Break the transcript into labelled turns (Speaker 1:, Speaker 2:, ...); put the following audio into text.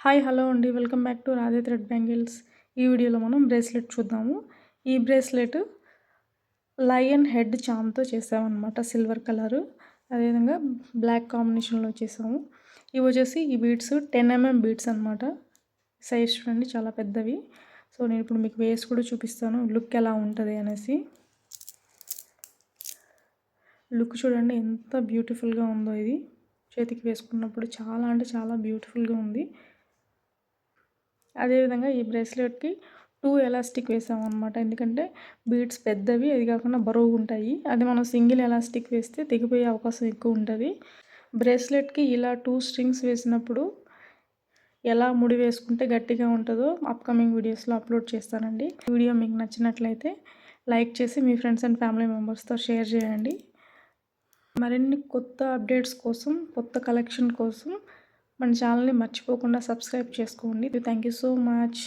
Speaker 1: Hi hello అండి. Welcome back to Radhe thread bangles. ఈ వీడియోలో మనం బ్రేస్లెట్ చూద్దాము. ఈ బ్రేస్లెట్ లయన్ హెడ్ చామ్తో చేసామన్నమాట. సిల్వర్ కలరు, అదేవిధంగా బ్లాక్ కాంబినేషన్లో చేసాము. ఇవి వచ్చేసి ఈ బీడ్స్ 10 mm బీడ్స్ అనమాట. సైజ్ చూడండి, చాలా పెద్దవి. సో నేను ఇప్పుడు మీకు వేసి కూడా చూపిస్తాను లుక్ ఎలా ఉంటుంది అనేసి. లుక్ చూడండి ఎంత బ్యూటిఫుల్గా ఉందో. ఇది చేతికి వేసుకున్నప్పుడు చాలా అంటే చాలా బ్యూటిఫుల్గా ఉంది. అదేవిధంగా ఈ బ్రేస్లెట్కి 2 ఎలాస్టిక్ వేసామన్నమాట. ఎందుకంటే బీడ్స్ పెద్దవి, అది కాకుండా బరువుగా ఉంటాయి. అది మనం సింగిల్ ఎలాస్టిక్ వేస్తే తెగిపోయే అవకాశం ఎక్కువ ఉంటుంది. బ్రేస్లెట్కి ఇలా 2 స్ట్రింగ్స్ వేసినప్పుడు ఎలా ముడి వేసుకుంటే గట్టిగా ఉంటుందో అప్కమింగ్ వీడియోస్లో అప్లోడ్ చేస్తానండి. ఈ వీడియో మీకు నచ్చినట్లయితే లైక్ చేసి మీ ఫ్రెండ్స్ అండ్ ఫ్యామిలీ మెంబర్స్తో షేర్ చేయండి. మరిన్ని కొత్త అప్డేట్స్ కోసం, కొత్త కలెక్షన్ కోసం మన ఛానల్ని మర్చిపోకుండా సబ్స్క్రైబ్ చేసుకోండి. Thank you so much.